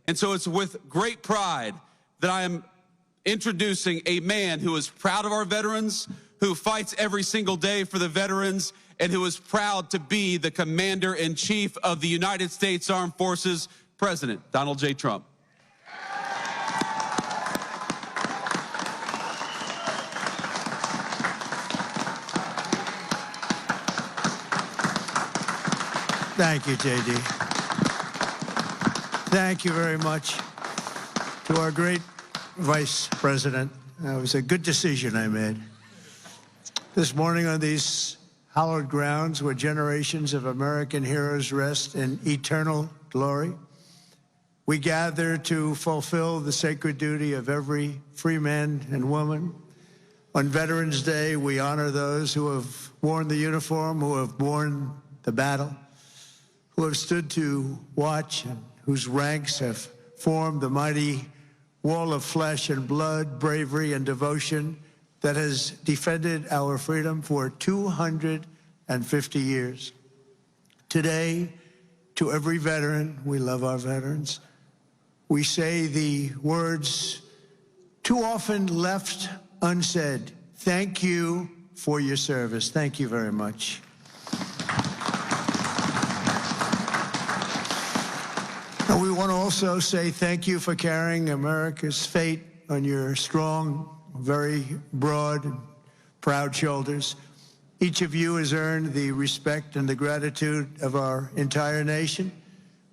And so it's with great pride that I am introducing a man who is proud of our veterans, who fights every single day for the veterans, and who is proud to be the Commander-in-Chief of the United States Armed Forces, President Donald J. Trump. Thank you, J.D. Thank you very much to our great Vice President. It was a good decision I made. This morning on these hallowed grounds where generations of American heroes rest in eternal glory, we gather to fulfill the sacred duty of every free man and woman. On Veterans Day, we honor those who have worn the uniform, who have borne the battle, who have stood to watch and whose ranks have formed the mighty wall of flesh and blood, bravery and devotion that has defended our freedom for 250 years. Today, to every veteran, we love our veterans, we say the words too often left unsaid. Thank you for your service. Thank you very much. And we want to also say thank you for carrying America's fate on your strong, very broad, and proud shoulders. Each of you has earned the respect and the gratitude of our entire nation.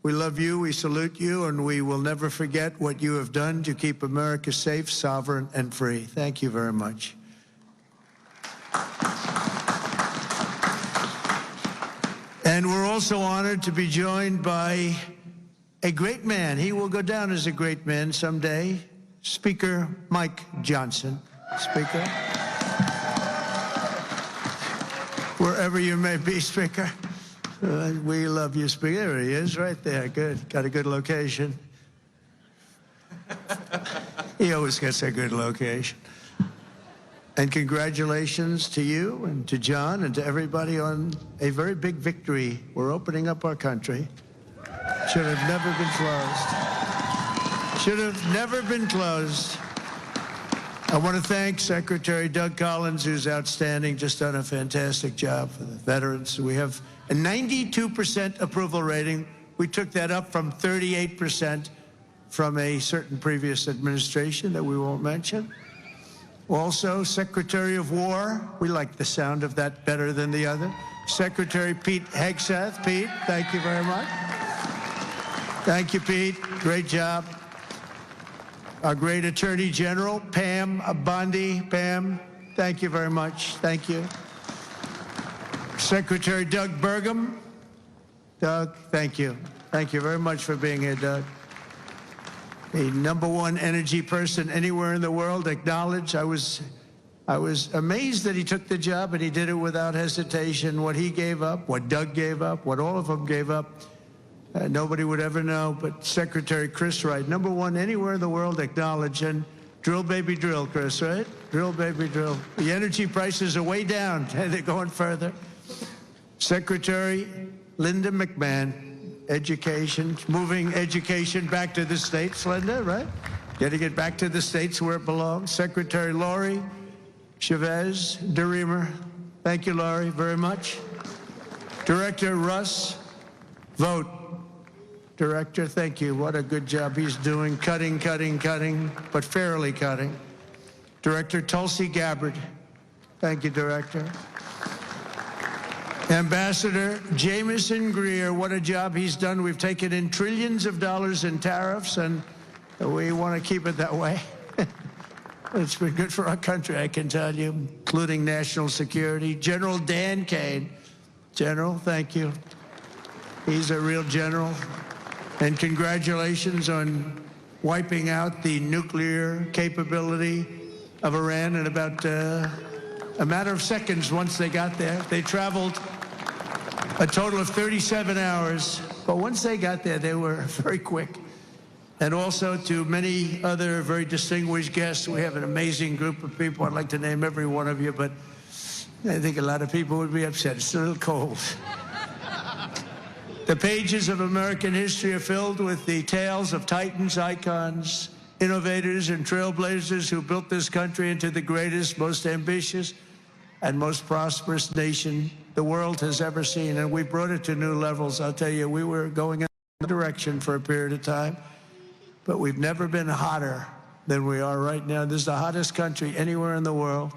We love you, we salute you, and we will never forget what you have done to keep America safe, sovereign, and free. Thank you very much. And we're also honored to be joined by a great man. He will go down as a great man someday. Speaker Mike Johnson. Speaker. Wherever you may be, Speaker. We love you, Speaker. There he is, right there. Good. Got a good location. He always gets a good location. And congratulations to you and to John and to everybody on a very big victory. We're opening up our country. Should have never been closed. Should have never been closed. I want to thank Secretary Doug Collins, who's outstanding, just done a fantastic job for the veterans. We have a 92% approval rating. We took that up from 38% from a certain previous administration that we won't mention. Also, Secretary of War, we like the sound of that better than the other. Secretary Pete Hegseth. Pete, thank you very much. Thank you, Pete. Great job. Our great Attorney General, Pam Bondi. Pam, thank you very much. Thank you. Secretary Doug Burgum. Doug, thank you. Thank you very much for being here, Doug. The #1 energy person anywhere in the world, acknowledged. I was amazed that he took the job, and he did it without hesitation. What he gave up, what Doug gave up, what all of them gave up, nobody would ever know, but Secretary Chris Wright, #1 anywhere in the world, acknowledged. And drill, baby, drill, Chris, right? Drill, baby, drill. The energy prices are way down, and they're going further. Secretary Linda McMahon, Education, moving education back to the states, Linda, right? Getting it back to the states where it belongs. Secretary Lori Chavez DeReamer, thank you, Lori, very much. Director Russ Vogt. Director, thank you. What a good job he's doing. Cutting, but fairly cutting. Director Tulsi Gabbard. Thank you, Director. Ambassador Jamieson Greer, what a job he's done. We've taken in trillions of dollars in tariffs, and we want to keep it that way. It's been good for our country, I can tell you, including national security. General Dan Kane. General, thank you. He's a real general. And congratulations on wiping out the nuclear capability of Iran in about a matter of seconds once they got there. They traveled a total of 37 hours, but once they got there, they were very quick. And also to many other very distinguished guests. We have an amazing group of people. I'd like to name every one of you, but I think a lot of people would be upset. It's a little cold. The pages of American history are filled with the tales of titans, icons, innovators, and trailblazers who built this country into the greatest, most ambitious, and most prosperous nation the world has ever seen. And we brought it to new levels. I'll tell you, we were going in a direction for a period of time, but we've never been hotter than we are right now. This is the hottest country anywhere in the world.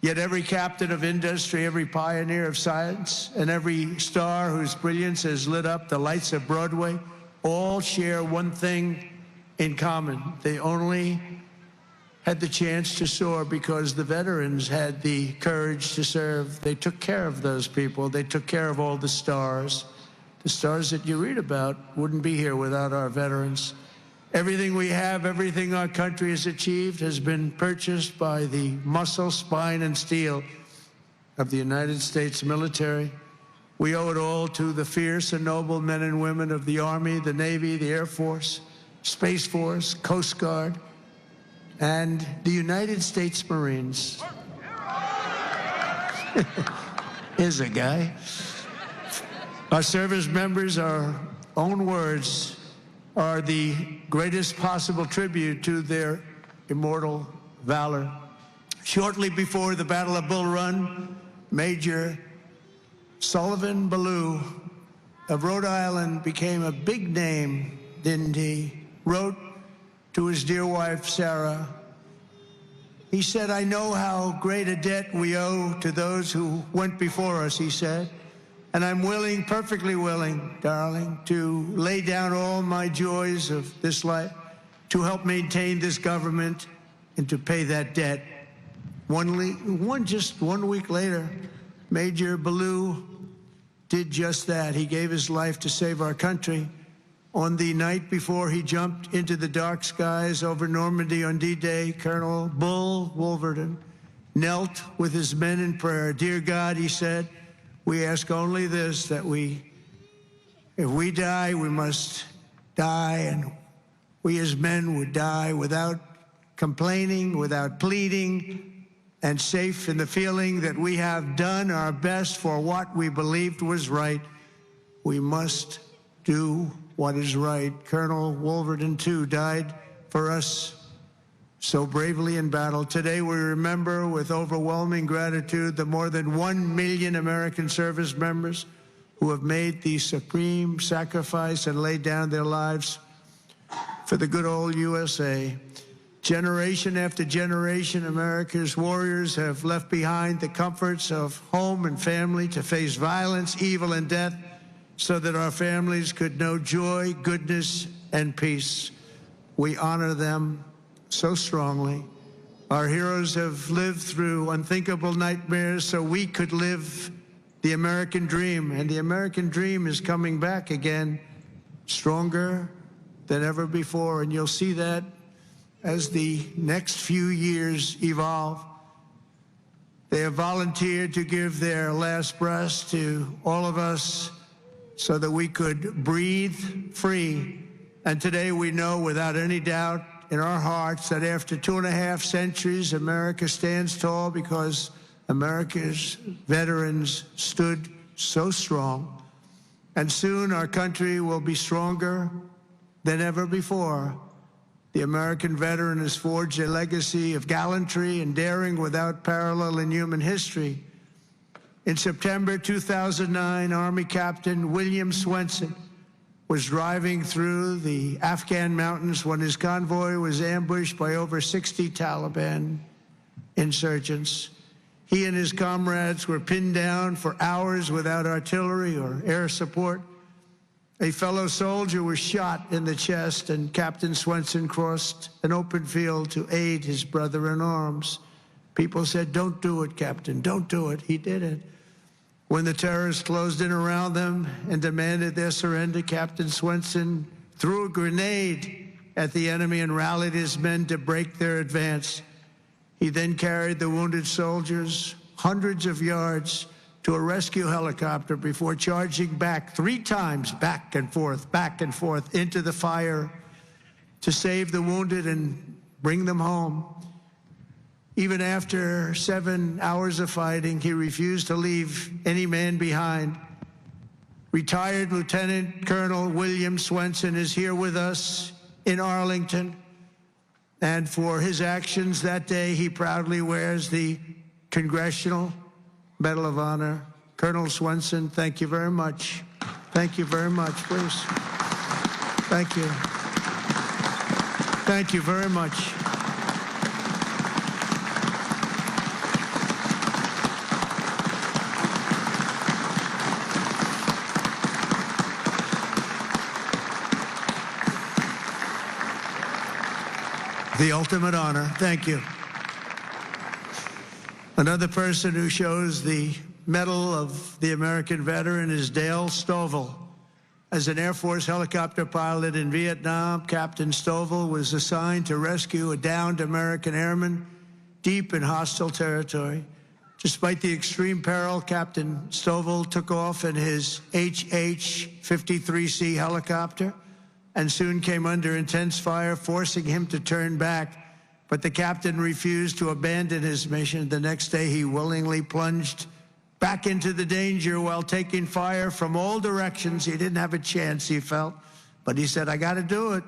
Yet every captain of industry, every pioneer of science, and every star whose brilliance has lit up the lights of Broadway all share one thing in common. They only had the chance to soar because the veterans had the courage to serve. They took care of those people. They took care of all the stars. The stars that you read about wouldn't be here without our veterans. Everything we have, everything our country has achieved has been purchased by the muscle, spine, and steel of the United States military. We owe it all to the fierce and noble men and women of the Army, the Navy, the Air Force, Space Force, Coast Guard, and the United States Marines. Here's a guy. Our service members, our own words, are the greatest possible tribute to their immortal valor. Shortly before the Battle of Bull Run, Major Sullivan Ballou of Rhode Island became a big name, didn't he? Wrote to his dear wife, Sarah. He said, "I know how great a debt we owe to those who went before us," he said. "And I'm willing, perfectly willing, darling, to lay down all my joys of this life to help maintain this government and to pay that debt." Just 1 week later, Major Ballou did just that. He gave his life to save our country. On the night before he jumped into the dark skies over Normandy on D-Day, Colonel Bull Wolverton knelt with his men in prayer. "Dear God," he said, "we ask only this, that if we die, we must die, and we as men would die without complaining, without pleading, and safe in the feeling that we have done our best for what we believed was right. We must do what is right." Colonel Wolverton, too, died for us so bravely in battle. Today we remember with overwhelming gratitude the more than 1 million American service members who have made the supreme sacrifice and laid down their lives for the good old USA. Generation after generation, America's warriors have left behind the comforts of home and family to face violence, evil, and death so that our families could know joy, goodness, and peace. We honor them so strongly. Our heroes have lived through unthinkable nightmares so we could live the American dream, and the American dream is coming back again, stronger than ever before, and you'll see that as the next few years evolve. They have volunteered to give their last breaths to all of us so that we could breathe free. And today we know without any doubt in our hearts that after 2.5 centuries, America stands tall because America's veterans stood so strong. And soon our country will be stronger than ever before. The American veteran has forged a legacy of gallantry and daring without parallel in human history. In September 2009, Army Captain William Swenson was driving through the Afghan mountains when his convoy was ambushed by over 60 Taliban insurgents. He and his comrades were pinned down for hours without artillery or air support. A fellow soldier was shot in the chest, and Captain Swenson crossed an open field to aid his brother in arms. People said, "Don't do it, Captain, don't do it." He did it. When the terrorists closed in around them and demanded their surrender, Captain Swenson threw a grenade at the enemy and rallied his men to break their advance. He then carried the wounded soldiers hundreds of yards to a rescue helicopter before charging back 3 times, back and forth into the fire to save the wounded and bring them home. Even after 7 hours of fighting, he refused to leave any man behind. Retired Lieutenant Colonel William Swenson is here with us in Arlington. And for his actions that day, he proudly wears the Congressional Medal of Honor. Colonel Swenson, thank you very much. Thank you very much, please. Thank you. Thank you very much. The ultimate honor. Thank you. Another person who shows the Medal of the American Veteran is Dale Stovall. As an Air Force helicopter pilot in Vietnam, Captain Stovall was assigned to rescue a downed American airman deep in hostile territory. Despite the extreme peril, Captain Stovall took off in his HH-53C helicopter and soon came under intense fire, forcing him to turn back. But the captain refused to abandon his mission. The next day, he willingly plunged back into the danger while taking fire from all directions. He didn't have a chance, he felt, but he said, I got to do it.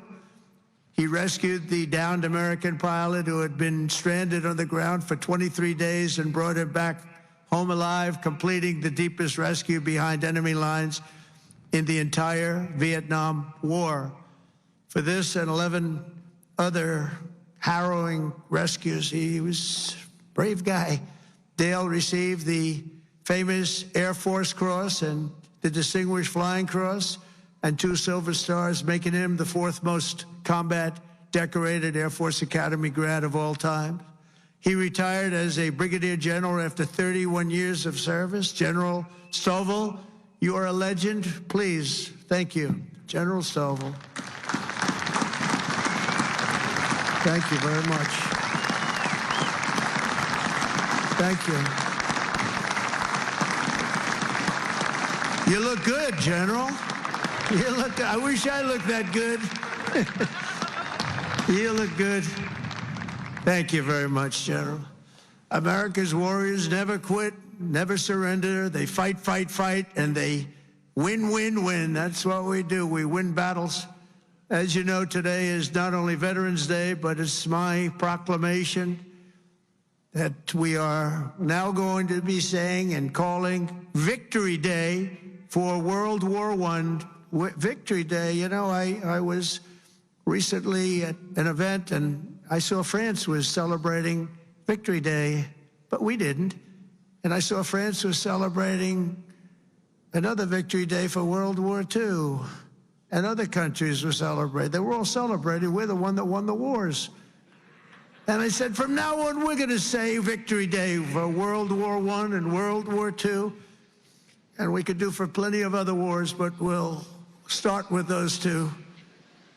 He rescued the downed American pilot who had been stranded on the ground for 23 days and brought him back home alive, completing the deepest rescue behind enemy lines in the entire Vietnam War. For this and 11 other harrowing rescues, he was a brave guy. Dale received the famous Air Force Cross and the Distinguished Flying Cross and 2 Silver Stars, making him the 4th most combat decorated Air Force Academy grad of all time. He retired as a brigadier general after 31 years of service. General Stovall, you are a legend. Please, thank you. General Stovall. Thank you very much. Thank you. You look good, General. You look, I wish I looked that good. You look good. Thank you very much, General. America's warriors never quit, never surrender. They fight, fight, fight, and they win, win, win. That's what we do. We win battles. As you know, today is not only Veterans Day, but it's my proclamation that we are now going to be saying and calling Victory Day for World War I. Victory Day. You know, I was recently at an event and I saw France was celebrating Victory Day, but we didn't. And I saw France was celebrating another Victory Day for World War II. And other countries were celebrating. They were all celebrating. We're the one that won the wars. And I said, from now on, we're going to say Victory Day for World War I and World War II. And we could do for plenty of other wars, but we'll start with those 2.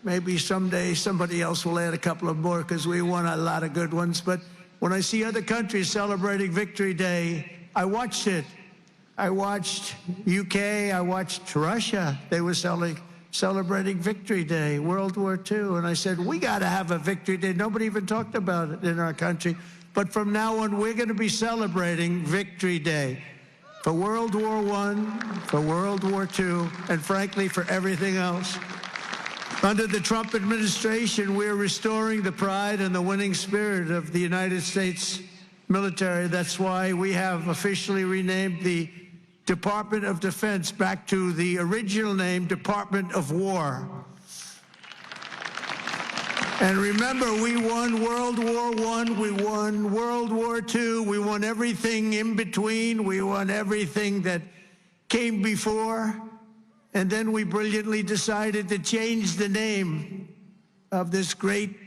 Maybe someday somebody else will add a couple of more because we won a lot of good ones. But when I see other countries celebrating Victory Day, I watched it. I watched UK. I watched Russia. They were celebrating Victory Day, World War II. And I said, we got to have a Victory Day. Nobody even talked about it in our country. But from now on, we're going to be celebrating Victory Day for World War I, for World War II, and frankly, for everything else. Under the Trump administration, we're restoring the pride and the winning spirit of the United States military. That's why we have officially renamed the Department of Defense back to the original name, Department of War. And remember, we won World War I, we won World War II, we won everything in between, we won everything that came before, and then we brilliantly decided to change the name of this great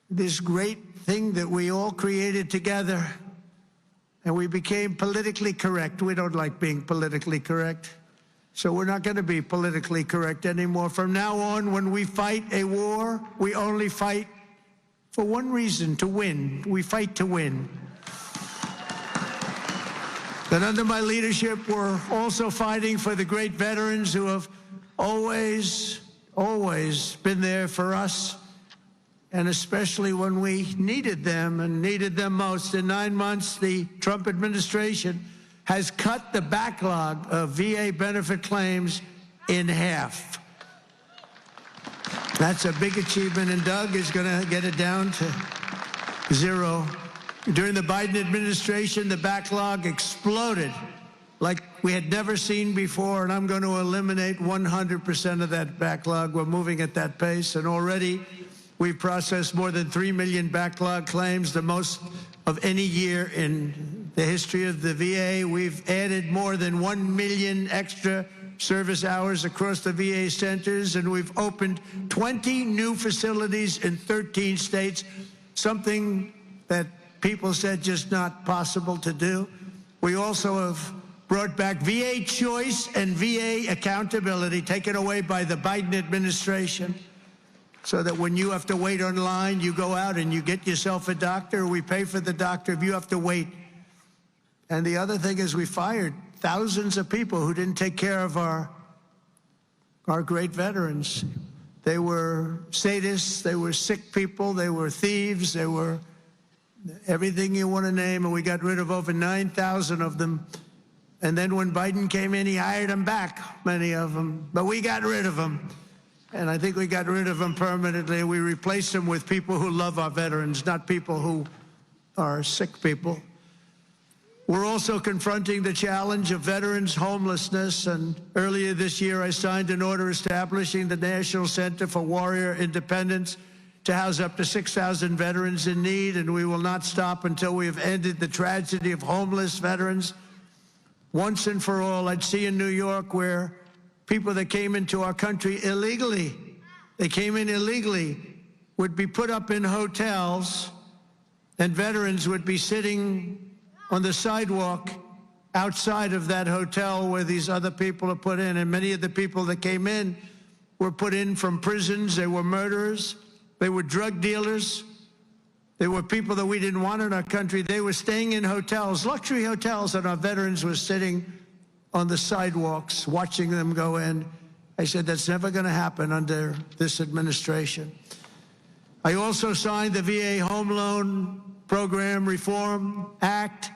thing that we all created together. And we became politically correct. We don't like being politically correct. So we're not going to be politically correct anymore. From now on, when we fight a war, we only fight for one reason, to win. We fight to win. But under my leadership, we're also fighting for the great veterans who have always been there for us, and especially when we needed them and needed them most. In 9 months, the Trump administration has cut the backlog of VA benefit claims in half. That's a big achievement, and Doug is going to get it down to zero. During the Biden administration, the backlog exploded like we had never seen before, and I'm going to eliminate 100% of that backlog. We're moving at that pace, and already we've processed more than 3 million backlog claims, the most of any year in the history of the VA. We've added more than 1 million extra service hours across the VA centers, and we've opened 20 new facilities in 13 states, something that people said just not possible to do. We also have brought back VA choice and VA accountability, taken away by the Biden administration, so that when you have to wait online, you go out and you get yourself a doctor. We pay for the doctor if you have to wait. And the other thing is we fired thousands of people who didn't take care of our great veterans. They were sadists, they were sick people, they were thieves, they were everything you want to name, and we got rid of over 9,000 of them. And then when Biden came in, he hired them back, many of them. But we got rid of them. And I think we got rid of them permanently. We replaced them with people who love our veterans, not people who are sick people. We're also confronting the challenge of veterans' homelessness, and earlier this year I signed an order establishing the National Center for Warrior Independence to house up to 6,000 veterans in need, and we will not stop until we have ended the tragedy of homeless veterans once and for all. I'd see in New York where people that came into our country illegally, would be put up in hotels, and veterans would be sitting on the sidewalk outside of that hotel where these other people are put in. And many of the people that came in were put in from prisons. They were murderers. They were drug dealers. They were people that we didn't want in our country. They were staying in hotels, luxury hotels, and our veterans were sitting on the sidewalks watching them go in. I said, that's never going to happen under this administration. I also signed the VA Home Loan Program Reform Act,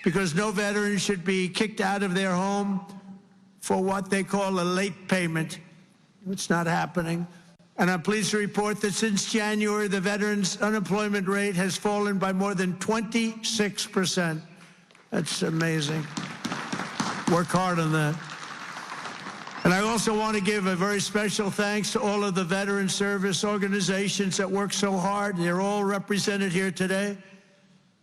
because no veteran should be kicked out of their home for what they call a late payment. It's not happening. And I'm pleased to report that since January, the veterans' unemployment rate has fallen by more than 26%. That's amazing. Work hard on that. And I also want to give a very special thanks to all of the veteran service organizations that work so hard. They're all represented here today.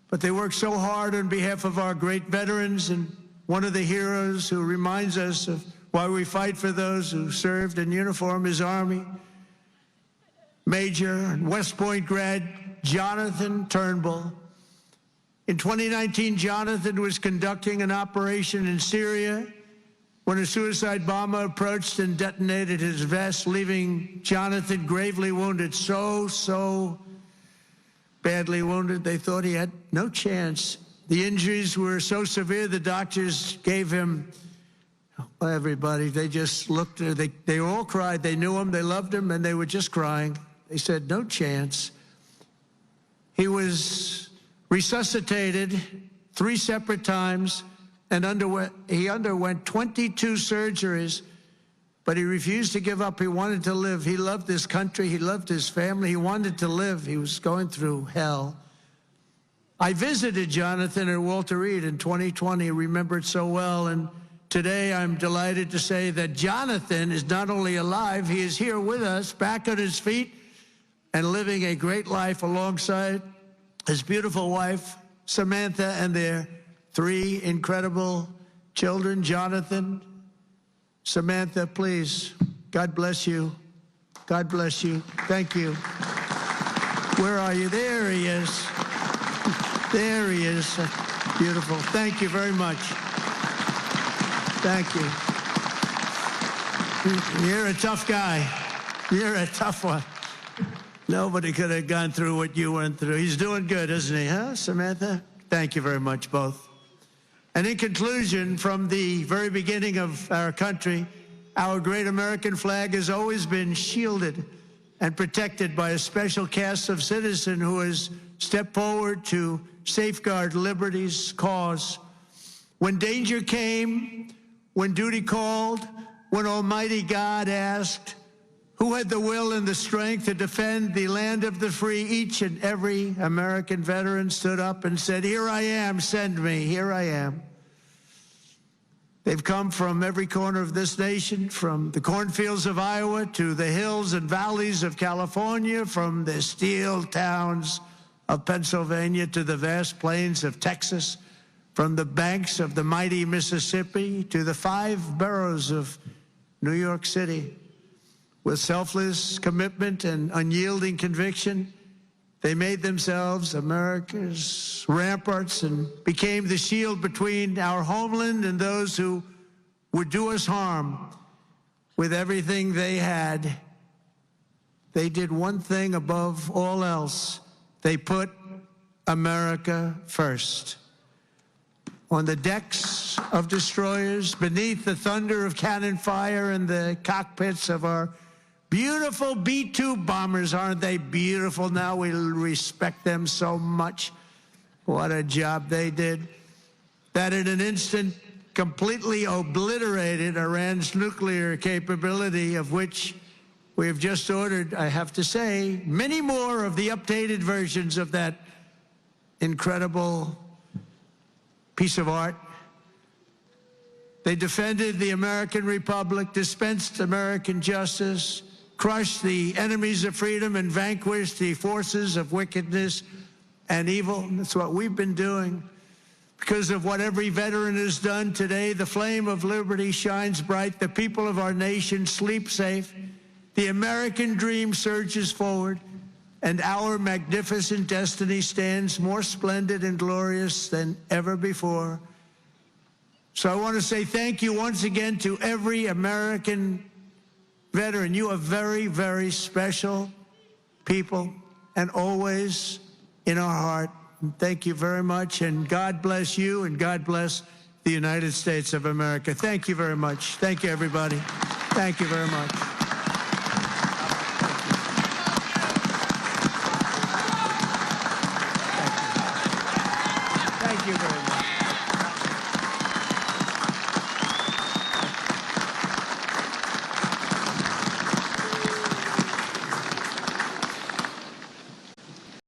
But they work so hard on behalf of our great veterans, and one of the heroes who reminds us of why we fight for those who served in uniform is Army Major and West Point grad Jonathan Turnbull. In 2019, Jonathan was conducting an operation in Syria when a suicide bomber approached and detonated his vest, leaving Jonathan gravely wounded, so badly wounded, they thought he had no chance. The injuries were so severe, the doctors gave him, everybody, they just looked, they all cried. They knew him, they loved him, and they were just crying. They said, no chance. He was resuscitated 3 separate times, and he underwent 22 surgeries, but he refused to give up. He wanted to live. He loved this country. He loved his family. He wanted to live. He was going through hell. I visited Jonathan at Walter Reed in 2020, remembered so well, and today I'm delighted to say that Jonathan is not only alive, he is here with us, back on his feet, and living a great life alongside his beautiful wife, Samantha, and their 3 incredible children. Jonathan, Samantha, please, God bless you. God bless you. Thank you. Where are you? There he is. There he is. Beautiful. Thank you very much. Thank you. You're a tough guy. You're a tough one. Nobody could have gone through what you went through. He's doing good, isn't he, huh, Samantha? Thank you very much, both. And in conclusion, from the very beginning of our country, our great American flag has always been shielded and protected by a special cast of citizens who has stepped forward to safeguard liberty's cause. When danger came, when duty called, when Almighty God asked, who had the will and the strength to defend the land of the free, each and every American veteran stood up and said, here I am, send me, here I am. They've come from every corner of this nation, from the cornfields of Iowa to the hills and valleys of California, from the steel towns of Pennsylvania to the vast plains of Texas, from the banks of the mighty Mississippi to the 5 boroughs of New York City. With selfless commitment and unyielding conviction, they made themselves America's ramparts and became the shield between our homeland and those who would do us harm. With everything they had, they did one thing above all else. They put America first. On the decks of destroyers, beneath the thunder of cannon fire, in the cockpits of our beautiful B-2 bombers. Aren't they beautiful now? We respect them so much. What a job they did. That in an instant completely obliterated Iran's nuclear capability, of which we have just ordered, I have to say, many more of the updated versions of that incredible piece of art. They defended the American Republic, dispensed American justice, crushed the enemies of freedom, and vanquished the forces of wickedness and evil. And that's what we've been doing. Because of what every veteran has done today, the flame of liberty shines bright. The people of our nation sleep safe. The American dream surges forward, and our magnificent destiny stands more splendid and glorious than ever before. So I want to say thank you once again to every American veteran. You are very, very special people, and always in our heart. Thank you very much, and God bless you, and God bless the United States of America. Thank you very much. Thank you, everybody. Thank you very much.